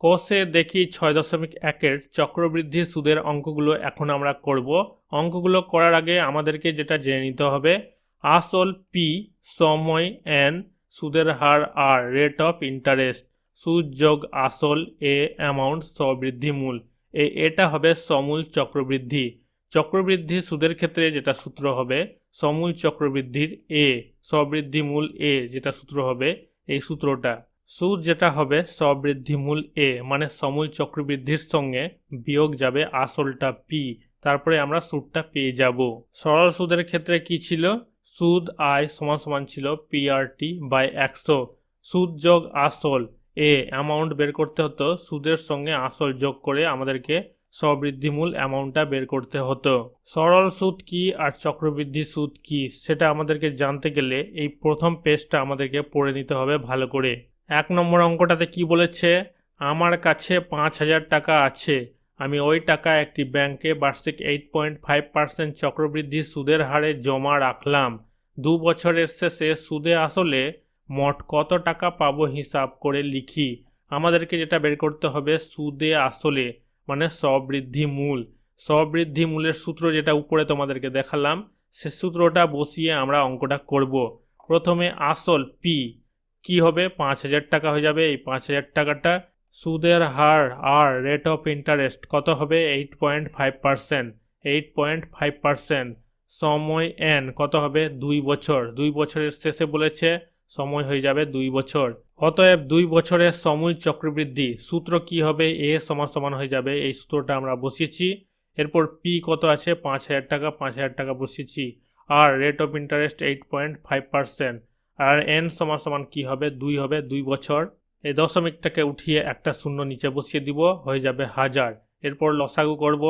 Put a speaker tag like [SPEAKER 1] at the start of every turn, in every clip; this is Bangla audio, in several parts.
[SPEAKER 1] কোষে দেখি 6.1-এর চক্রবৃদ্ধি সুদের অঙ্কগুলো এখন আমরা করব। অঙ্কগুলো করার আগে আমাদেরকে যেটা জেনে নিতে হবে, আসল পি, সময় এন, সুদের হার আর, রেট অফ ইন্টারেস্ট, সুদ যোগ আসল এ, অ্যামাউন্ট সবৃদ্ধি মূল, এটা হবে সমূল চক্রবৃদ্ধি। চক্রবৃদ্ধি সুদের ক্ষেত্রে যেটা সূত্র হবে, সমূল চক্রবৃদ্ধির এ, সবৃদ্ধি মূল এ যেটা সূত্র হবে, এই সূত্রটা। সুদ যেটা হবে সবৃদ্ধি মূল এ, মানে সমূল চক্রবৃদ্ধির সঙ্গে বিয়োগ যাবে আসলটা পি, তারপরে আমরা সুদটা পেয়ে যাব। সরল সুদের ক্ষেত্রে কি ছিল, সুদ আয় সমান সমান ছিল পিআরটি বাই 100, সুদ যোগ আসল এ, অ্যামাউন্ট বের করতে হতো, সুদের সঙ্গে আসল যোগ করে আমাদেরকে সবৃদ্ধিমূল অ্যামাউন্টটা বের করতে হতো। সরল সুদ কি আর চক্রবৃদ্ধি সুদ কি সেটা আমাদেরকে জানতে গেলে এই প্রথম পেজটা আমাদেরকে পড়ে নিতে হবে ভালো করে। 1 নম্বর অঙ্কটাতে কি বলেছে, আমার কাছে 5,000 টাকা আছে, আমি ওই টাকা একটি ব্যাংকে বার্ষিক 8.5% চক্রবৃদ্ধি সুদের হারে জমা রাখলাম। 2 বছরের শেষে সুদে আসলে মোট কত টাকা পাবো হিসাব করে লিখি। আমাদেরকে যেটা বের করতে হবে সুদে আসলে মানে সবৃদ্ধি মূল। সবৃদ্ধি মূলের সূত্র যেটা উপরে তোমাদেরকে দেখালাম, সে সূত্রটা বসিয়ে আমরা অঙ্কটা করব। প্রথমে আসল পি কি হবে, 5,000 টাকা হয়ে যাবে। এই 5,000 টাকাটা সুদের হার আর, রেট অফ ইন্টারেস্ট কত হবে 8.5%, 8.5%, সময় এন কত হবে 2 বছর, 2 বছরের শেষে বলেছে, সময় হয়ে যাবে 2 বছর। অতএব 2 বছরের সমূল চক্রবৃদ্ধি সূত্র কি হবে, এ সমান সমান হয়ে যাবে, এই সূত্রটা আমরা বসিয়েছি। এরপর পি কত আছে 5,000 টাকা, 5,000 টাকা বসিয়েছি। আর রেট অফ ইন্টারেস্ট 8.5%, আর এন সমান সমান কি হবে 2 হবে, 2 বছর। এই দশমিকটাকে উঠিয়ে একটা শূন্য নিচে বসিয়ে দিব, হয়ে যাবে 1000। এরপর লসাগু করব,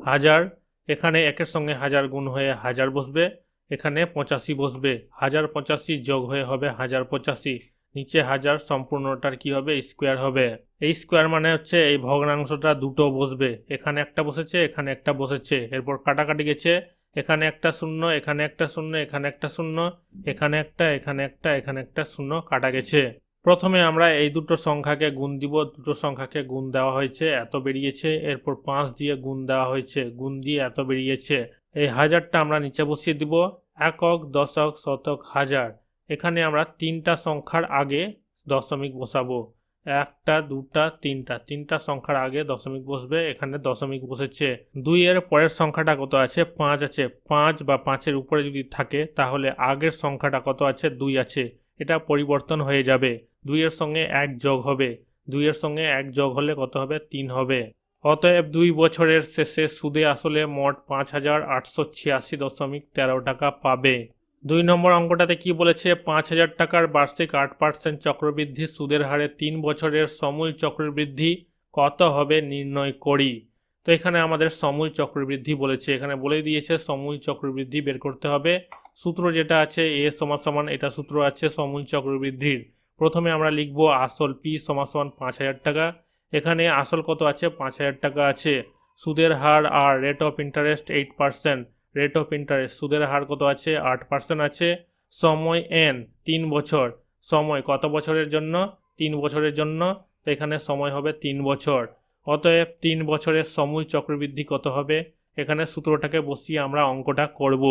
[SPEAKER 1] 1000, এখানে একের সঙ্গে 1000 গুণ হয়ে 1000 বসবে, এখানে 85 বসবে, 1085 যোগ হয়ে হবে 1085, নিচে 1000, সম্পূর্ণটার কি হবে স্কোয়ার হবে। এই স্কোয়ার মানে হচ্ছে এই ভগ্নাংশটা দুটো বসবে, এখানে একটা বসেছে এখানে একটা বসেছে, এরপর কাটাকাটি গেছে, এখানে একটা শূন্য এখানে একটা শূন্য এখানে একটা শূন্য, এখানে একটা এখানে একটা এখানে একটা শূন্য কাটা গেছে। প্রথমে আমরা এই দুটো সংখ্যাকে গুণ দিব, দুটো সংখ্যাকে গুণ দেওয়া হয়েছে এত বেরিয়েছে, এরপর 5 দিয়ে গুণ দেওয়া হয়েছে, গুণ দিয়ে এত বেরিয়েছে। এই 1000টা আমরা নিচে বসিয়ে দিব, একক, দশক, শতক, হাজার। এখানে আমরা তিনটা সংখ্যার আগে দশমিক বসাবো, একটা দুটা তিনটা, তিনটা সংখ্যার আগে দশমিক বসবে, এখানে দশমিক বসেছে। 2 এর পরের সংখ্যাটা কত আছে 5 আছে, 5 বা 5-এর উপরে যদি থাকে তাহলে আগের সংখ্যাটা কত আছে 2 আছে, এটা পরিবর্তন হয়ে যাবে, 2 এর সঙ্গে 1 যোগ হবে, 2 এর সঙ্গে 1 যোগ হলে কত হবে 3 হবে। অতএব 2 বছরের শেষে সুদে আসলে মোট 5,886.13 টাকা পাবে। 2 নম্বর অঙ্কটাতে কি বলেছে, 5,000 টাকার বার্ষিক 8% চক্রবৃদ্ধি সুদের হারে 3 বছরের সমূল চক্রবৃদ্ধি কত হবে নির্ণয় করি। তো এখানে আমাদের সমূল চক্রবৃদ্ধি বলেছে, এখানে বলে দিয়েছে সমূল চক্রবৃদ্ধি বের করতে হবে। সূত্র যেটা আছে এ সমান সমান, এটা সূত্র আছে সমূল চক্রবৃদ্ধির। প্রথমে আমরা লিখব আসল পি সমান সমান 5,000 টাকা, এখানে আসল কত আছে 5,000 টাকা আছে, সুদের হার আর, rate of interest 8%, rate of interest সুদের হার কত আছে 8% আছে, সময় এন 3 বছর, সময় কত বছরের জন্য 3 বছরের জন্য, এখানে সময় হবে 3 বছর। অতএব 3 বছরের সমূল চক্রবৃদ্ধি কত হবে, এখানে সূত্রটাকে বসিয়ে আমরা অঙ্কটা করব।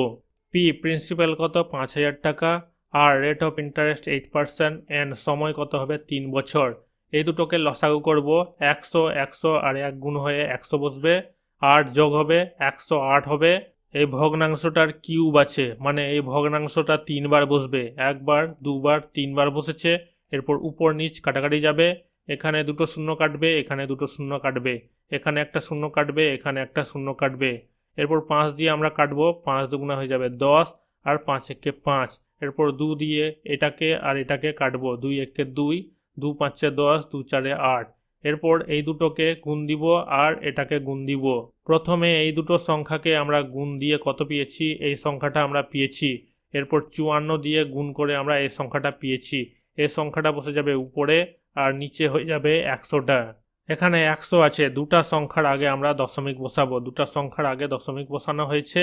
[SPEAKER 1] পি প্রিন্সিপাল কত 5,000 টাকা, আর রেট অফ ইন্টারেস্ট 8%, এন সময় কত হবে 3 বছর। এই দুটোকে লসাগু করব, 100 100 আর 1 গুণ হয়ে 100 বসবে, 8 যোগ হবে 108 হবে। এই ভগ্নাংশটার কিউব আছে, মানে এই ভগ্নাংশটা 3 বার বসবে, একবার দুবার 3 বার বসেছে, এরপর উপর নিচ কাটাকাটি যাবে, এখানে দুটো শূন্য কাটবে এখানে দুটো শূন্য কাটবে, এখানে একটা শূন্য কাটবে এখানে একটা শূন্য কাটবে, এরপর 5 দিয়ে আমরা কাটবো, 5 দুগুণা হয়ে যাবে 10, আর 5 একে 5, এরপর 2 দিয়ে এটাকে আর এটাকে কাটবো, 2 একে 2, 2 5 10, 2 4 8, এরপর এই দুটোকে গুণ দিব আর এটাকে গুণ দিব। প্রথমে এই দুটো সংখ্যাকে আমরা গুণ দিয়ে কত পেয়েছি, এই সংখ্যাটা আমরা পেয়েছি, এরপর 54 দিয়ে গুণ করে আমরা এই সংখ্যাটা পেয়েছি, এই সংখ্যাটা বসে যাবে উপরে আর নিচে হয়ে যাবে 100টা। এখানে 100 আছে, দুটা সংখ্যার আগে আমরা দশমিক বসাবো, দুটা সংখ্যার আগে দশমিক বসানো হয়েছে।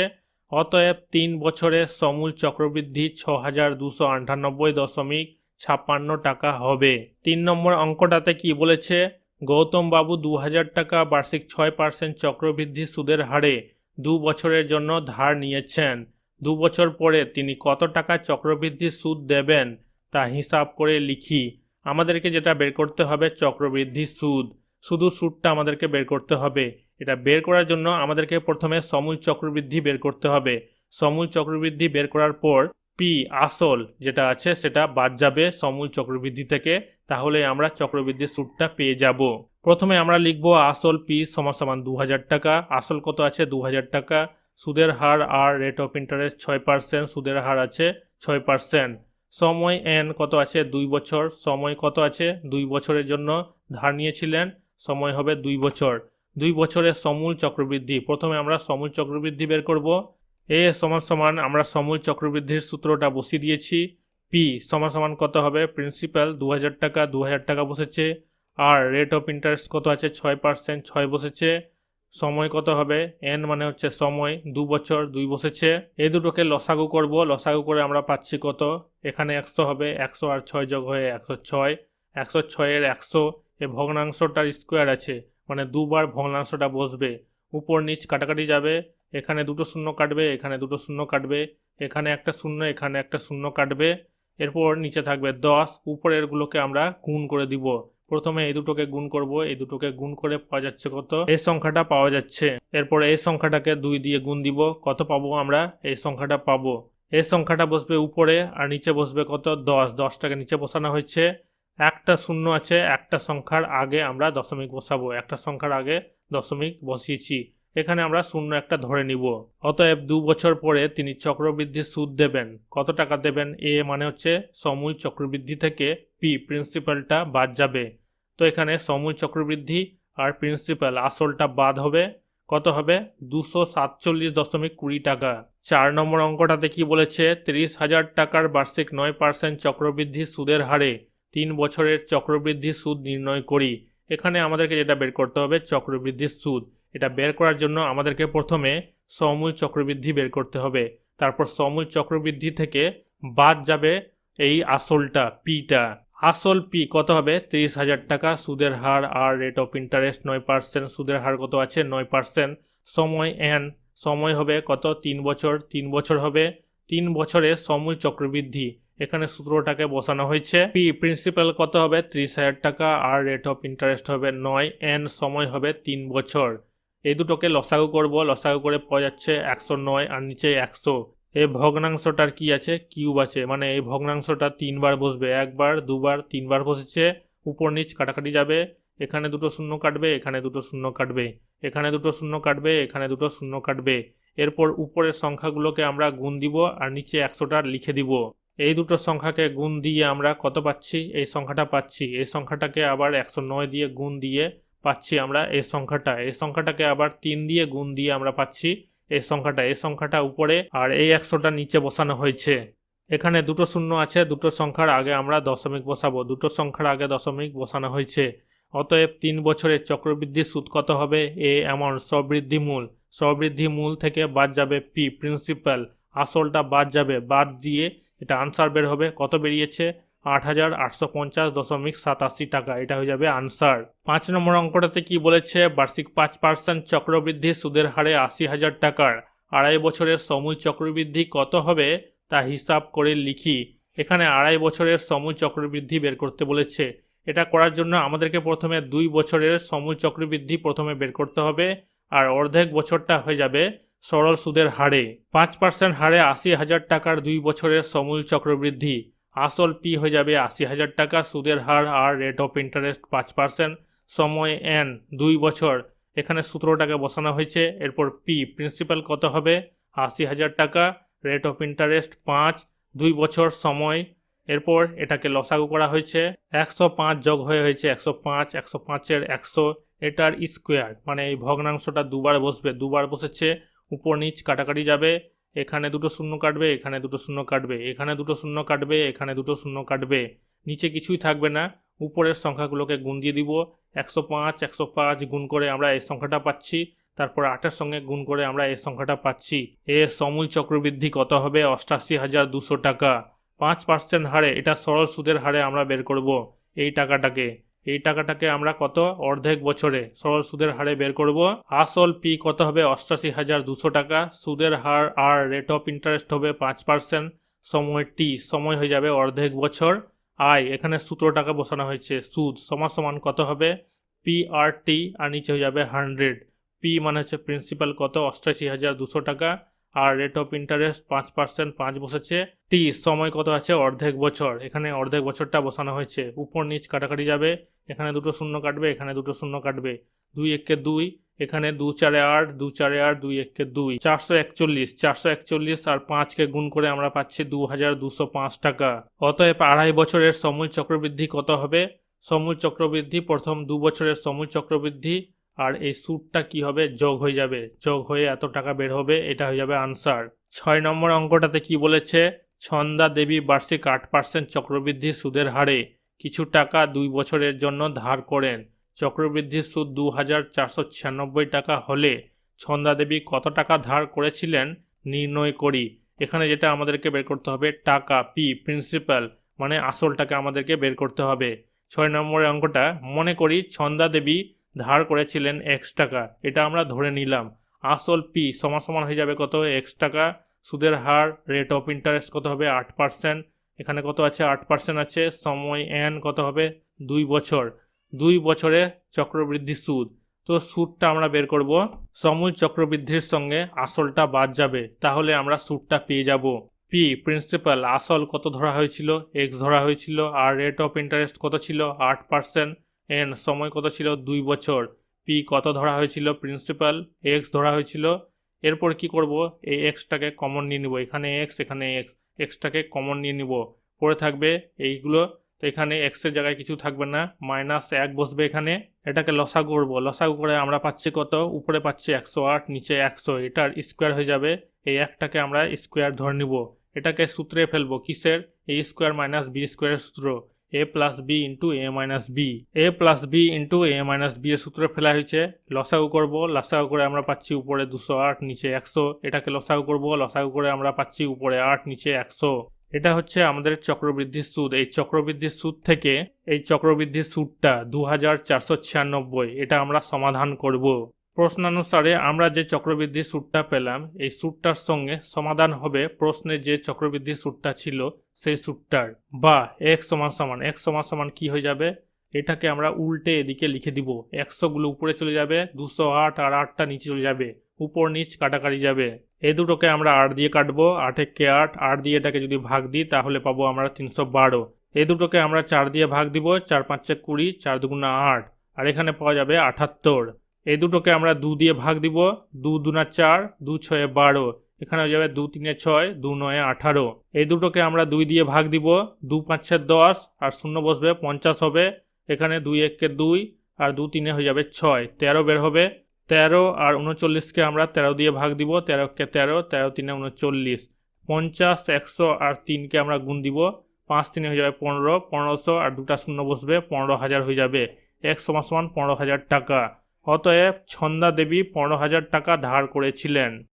[SPEAKER 1] অতএব 3 বছরের সমূল চক্রবৃদ্ধি 6,298.56 টাকা হবে। 3 নম্বর অঙ্কটাতে কি বলেছে, গৌতম বাবু 2000 টাকা বার্ষিক 6% চক্রবৃদ্ধি সুদের হারে 2 বছরের জন্য ধার নিয়েছেন। 2 বছর পরে তিনি কত টাকা চক্রবৃদ্ধি সুদ দেবেন তা হিসাব করে লিখি। আমাদেরকে যেটা বের করতে হবে চক্রবৃদ্ধি সুদ, শুধু সুদটা আমাদেরকে বের করতে হবে। এটা বের করার জন্য আমাদেরকে প্রথমে সমূল চক্রবৃদ্ধি বের করতে হবে। সমূল চক্রবৃদ্ধি বের করার পর পি আসল যেটা আছে সেটা বাদ যাবে সমূল চক্রবৃদ্ধি থেকে, তাহলে আমরা চক্রবৃদ্ধি সুদটা পেয়ে যাব। প্রথমে আমরা লিখব আসল পি সমান সমান 2000 টাকা। আসল কত আছে 2000 টাকা। সুদের হার আর রেট অফ ইন্টারেস্ট 6%, সুদের হার আছে 6%। সময় এন কত আছে 2 বছর। সময় কত আছে 2 বছরের জন্য ধার নিয়েছিলেন, সময় হবে 2 বছর। 2 বছরের সমূল চক্রবৃদ্ধি, প্রথমে আমরা সমূল চক্রবৃদ্ধি বের করব। এ সমান সমান আমরা সমূল চক্রবৃদ্ধির সূত্রটা বসিয়ে দিয়েছি। পি সমান সমান কত হবে প্রিন্সিপাল 2000 টাকা, 2000 টাকা বসেছে। আর রেট অফ ইন্টারেস্ট কত আছে 6%, 6 বসেছে। সময় কত হবে এন মানে হচ্ছে সময় 2 বছর, 2 বসেছে। এই দুটোকে লসাগু করব, লসাগু করে আমরা পাচ্ছি কত, এখানে 100 হবে, 100 আর 6 যোগ হয়ে 106। 106 এর 100 এ ভগ্নাংশটার স্কোয়ার আছে, মানে দুবার ভগ্নাংশটা বসবে। উপর নিচ কাটাকাটি যাবে, এখানে দুটো শূন্য কাটবে, এখানে দুটো শূন্য কাটবে, এখানে একটা শূন্য, এখানে একটা শূন্য কাটবে। এরপর নিচে থাকবে 10, উপরেরগুলোকে আমরা গুণ করে দিব। প্রথমে এই দুটোকে গুণ করব, এই দুটোকে গুণ করে পাওয়া যাচ্ছে কত, এই সংখ্যাটা পাওয়া যাচ্ছে। এরপর এই সংখ্যাটাকে 2 দিয়ে গুণ দিব, কত পাবো আমরা, এই সংখ্যাটা পাবো। এই সংখ্যাটা বসবে উপরে আর নিচে বসবে কত 10, 10টাকে নিচে বসানো হয়েছে। একটা শূন্য আছে, একটা সংখ্যার আগে আমরা দশমিক বসাবো, একটা সংখ্যার আগে দশমিক বসিয়েছি, এখানে আমরা শূন্য একটা ধরে নিব। অতএব 2 বছর পরে তিনি চক্রবৃদ্ধি সুদ দেবেন। কত টাকা দেবেন, এ মানে হচ্ছে সমূল চক্রবৃদ্ধি থেকে পি প্রিন্সিপালটা বাদ যাবে। তো এখানে সমূল চক্রবৃদ্ধি আর প্রিন্সিপাল আসলটা বাদ হবে, কত হবে 247.20 টাকা। 4 নম্বর অঙ্কটাতে কি বলেছে, 30,000 টাকার বার্ষিক 9% চক্রবৃদ্ধি সুদের হারে 3 বছরের চক্রবৃদ্ধি সুদ নির্ণয় করি। এখানে আমাদেরকে যেটা বের করতে হবে চক্রবৃদ্ধির সুদ। এটা বের করার জন্য আমাদেরকে প্রথমে সমূল চক্রবৃদ্ধি বের করতে হবে, তারপর সমূল চক্রবৃদ্ধি থেকে বাদ যাবে এই আসলটা পিটা। আসল পি কত হবে 30,000 টাকা, সুদের হার আর রেট অফ ইন্টারেস্ট 9%, সুদের হার কত আছে 9%। সময় এন, সময় হবে কত 3 বছর, 3 বছর হবে। 3 বছরে সমূল চক্রবৃদ্ধি, এখানে সূত্রটাকে বসানো হয়েছে। পি প্রিন্সিপাল কত হবে 30,000 টাকা আর রেট অফ ইন্টারেস্ট হবে 9, এন সময় হবে 3 বছর। এই দুটোকে লসাগু করব, লসাগু করে পাওয়া যাচ্ছে 109 আর নিচে 100। এই ভগ্নাংশটার কি আছে কিউব আছে, মানে এই ভগ্নাংশটা 3 বার বসবে, একবার, দুবার, 3 বার বসেছে। উপর নিচ কাটাকাটি যাবে, এখানে দুটো শূন্য কাটবে, এখানে দুটো শূন্য কাটবে, এখানে দুটো শূন্য কাটবে, এখানে দুটো শূন্য কাটবে। এরপর উপরের সংখ্যাগুলোকে আমরা গুণ দিব আর নিচে 100টা লিখে দিব। এই দুটো সংখ্যাকে গুণ দিয়ে আমরা কত পাচ্ছি, এই সংখ্যাটা পাচ্ছি। এই সংখ্যাটাকে আবার 109 দিয়ে গুণ দিয়ে পাচ্ছি আমরা এই সংখ্যাটা। এই সংখ্যাটাকে আবার 3 দিয়ে গুণ দিয়ে আমরা পাচ্ছি এই সংখ্যাটা। এই সংখ্যাটা উপরে আর এই 100টা নিচে বসানো হয়েছে। এখানে দুটো শূন্য আছে, দুটো সংখ্যার আগে আমরা দশমিক বসাবো, দুটো সংখ্যার আগে দশমিক বসানো হয়েছে। অতএব 3 বছরের চক্রবৃদ্ধি সুদ কত হবে, এ অ্যামাউন্ট সবৃদ্ধি মূল, সবৃদ্ধি মূল থেকে বাদ যাবে পি প্রিন্সিপাল, আসলটা বাদ যাবে, বাদ দিয়ে এটা আনসার বের হবে, কত বেরিয়েছে 8,850.87 টাকা, এটা হয়ে যাবে আনসার। 5 নম্বর অঙ্কটাতে কি বলেছে, বার্ষিক 5% চক্রবৃদ্ধি সুদের হারে 80,000 টাকার 2.5 বছরের সমূল চক্রবৃদ্ধি কত হবে তা হিসাব করে লিখি। এখানে 2.5 বছরের সমূল চক্রবৃদ্ধি বের করতে বলেছে। এটা করার জন্য আমাদেরকে প্রথমে 2 বছরের সমূল চক্রবৃদ্ধি প্রথমে বের করতে হবে, আর অর্ধেক বছরটা হয়ে যাবে সরল সুদের হারে। 5% হারে 80,000 টাকার 2 বছরের সমূল চক্রবৃদ্ধি, আসল পি হয়ে যাবে 80,000 টাকা, সুদের হার আর রেট অফ ইন্টারেস্ট 5%, সময় এন 2 বছর, এখানে সূত্রটাকে বসানো হয়েছে। এরপর পি প্রিন্সিপাল কত হবে 80,000 টাকা, রেট অফ ইন্টারেস্ট 5, 2 বছর সময়। এরপর এটাকে লসাগু করা হয়েছে, 105 যোগ হয়ে হয়েছে 105, 105-এর 100, এটার স্কোয়ার, মানে এই ভগ্নাংশটা দুবার বসবে, দুবার বসেছে। উপর নিচ কাটাকাটি যাবে, এখানে দুটো শূন্য কাটবে, এখানে দুটো শূন্য কাটবে, এখানে দুটো শূন্য কাটবে, এখানে দুটো শূন্য কাটবে, নিচে কিছুই থাকবে না। উপরের সংখ্যাগুলোকে গুণ দিয়ে দিব, 105, 105 গুণ করে আমরা এই সংখ্যাটা পাচ্ছি, তারপর 8-এর সঙ্গে গুণ করে আমরা এই সংখ্যাটা পাচ্ছি। এর সমূল চক্রবৃদ্ধি কত হবে 88,200 টাকা। 5% হারে, এটা সরল সুদের হারে আমরা বের করব এই টাকাটাকে। এই টাকাটাকে আমরা কত অর্ধেক বছরে সরল সুদের হারে বের করব। আসল পি কত হবে 88,200 টাকা, সুদের হার আর রেট অফ ইন্টারেস্ট হবে 5%, সময় টি সময় হয়ে যাবে অর্ধেক বছর, আই এখানে 17 টাকা বসানো হয়েছে, সুদ সমান সমান কত হবে পি আর টি আর নিচে হয়ে যাবে 100। পি মানে হচ্ছে প্রিন্সিপাল কত 88,200 টাকা আর রেট অফ ইন্টারেস্ট 5%, 5 বসেছে, টি সময় কত আছে অর্ধেক বছর, এখানে অর্ধেক বছরটা বসানো হয়েছে, উপর নিচ কাটাকাটি যাবে, এখানে দুটো শূন্য কাটবে, এখানে দুটো শূন্য কাটবে, 2 একে 2, এখানে 2 4 8, 2 4 8, 2 একে 2, 441 আর 5কে গুণ করে আমরা পাচ্ছি 2,205 টাকা। অতএব আড়াই বছরের সমূল চক্রবৃদ্ধি কত হবে? সমূল চক্রবৃদ্ধি প্রথম 2 বছরের সমূল চক্রবৃদ্ধি আর এই সুদটা কি হবে যোগ হয়ে যাবে, যোগ হয়ে এত টাকা বের হবে, এটা হয়ে যাবে আনসার। 6 নম্বর অঙ্কটাতে কি বলেছে, ছন্দা দেবী বার্ষিক 8% চক্রবৃদ্ধি সুদের হারে কিছু টাকা 2 বছরের জন্য ধার করেন, চক্রবৃদ্ধির সুদ 2,496 টাকা হলে ছন্দা দেবী কত টাকা ধার করেছিলেন নির্ণয় করি। এখানে যেটা আমাদেরকে বের করতে হবে টাকা, পি প্রিন্সিপাল মানে আসলটাকে আমাদেরকে বের করতে হবে। 6 নম্বরের অঙ্কটা মনে করি ছন্দা দেবী ধার করেছিলেন x টাকা, এটা আমরা ধরে নিলাম, আসল পি সমান সমান হয়ে যাবে কত x টাকা, সুদের হার রেট অফ ইন্টারেস্ট কত হবে 8%, এখানে কত আছে 8% আছে, সময় n কত হবে 2 বছর, 2 বছরে চক্রবৃদ্ধি সুদ, তো সুদটা আমরা বের করব, সমূল চক্রবৃদ্ধির সঙ্গে আসলটা বাদ যাবে, তাহলে আমরা সুদটা পেয়ে যাব। পি প্রিন্সিপাল আসল কত ধরা হয়েছিল x ধরা হয়েছিল আর রেট অফ ইন্টারেস্ট কত ছিল 8%, এন সময় কত ছিল 2 বছর, পি কত ধরা হয়েছিল প্রিন্সিপাল এক্স ধরা হয়েছিল। এরপর কি করব, এই এক্সটাকে কমন নিয়ে নিব, এখানে এক্স এখানে এক্স, এক্সটাকে কমন নিয়ে নিব, পরে থাকবে এইগুলো, তো এখানে এক্সের জায়গায় কিছু থাকবে না, -1 বসবে এখানে, এটাকে লসাগু করব, লসাগু করে আমরা পাচ্ছি কত, উপরে পাচ্ছি 108 নিচে 100, এটার স্কোয়ার হয়ে যাবে, এই একটাকে আমরা স্কোয়ার ধরে নিব, এটাকে সূত্রে ফেলবো, কিসের, এ স্কোয়ার মাইনাস বি স্কোয়ারের সূত্র, a plus B into A minus B, A plus B into A minus B এর সূত্রে ফেলা হয়েছে, লসাগু করব, লসাগু করে আমরা পাচ্ছি উপরে 208 নিচে 100, এটাকে লসাগু করব, লসাগু করে আমরা পাচ্ছি উপরে 8 নিচে 100, এটা হচ্ছে আমাদের চক্রবৃদ্ধির সুদ। এই চক্রবৃদ্ধির সুদ থেকে এই চক্রবৃদ্ধির সুদটা 2,496, এটা আমরা সমাধান করব। প্রশ্নানুসারে আমরা যে চক্রবৃদ্ধি সুদটা পেলাম এই সুদটার সঙ্গে সমাধান হবে প্রশ্নে যে চক্রবৃদ্ধি সুদটা ছিল সেই সুদটার, বা x সমান কি হয়ে যাবে, এটাকে আমরা উল্টে এদিকে লিখে দিব, 100 গুলো উপরে চলে যাবে, 208 আর 8টা নিচে চলে যাবে, উপর নিচ কাটাকাটি যাবে, এই দুটোকে আমরা 8 দিয়ে কাটবো, 8 একে 8, 8 দিয়ে এটাকে যদি ভাগ দিই তাহলে পাবো আমরা 312, এই দুটোকে আমরা 4 দিয়ে ভাগ দিব, 4 5 20, 4 2 8, আর এখানে পাওয়া যাবে 78, এই দুটোকে আমরা 2 দিয়ে ভাগ দিব, 2 2 4, 2 6 12, এখানে হয়ে যাবে 2 3 6, 2 9 18, এই দুটোকে আমরা 2 দিয়ে ভাগ দিব, 2 5 10 আর 0 বসবে 50 হবে, এখানে 2 1 2 আর 2 3 হয়ে যাবে 6, 13 বের হবে, 13 আর 39কে আমরা 13 দিয়ে ভাগ দিব, 13 কে 13, 13 3 39, 50 100 আর 3কে আমরা গুণ দিব, 5 3 হয়ে যাবে 15, 1500 আর দুটা শূন্য বসবে, 15,000 হয়ে যাবে, x সমান 15,000 টাকা। অতএব ছন্দা দেবী 15,000 টাকা ধার করেছিলেন।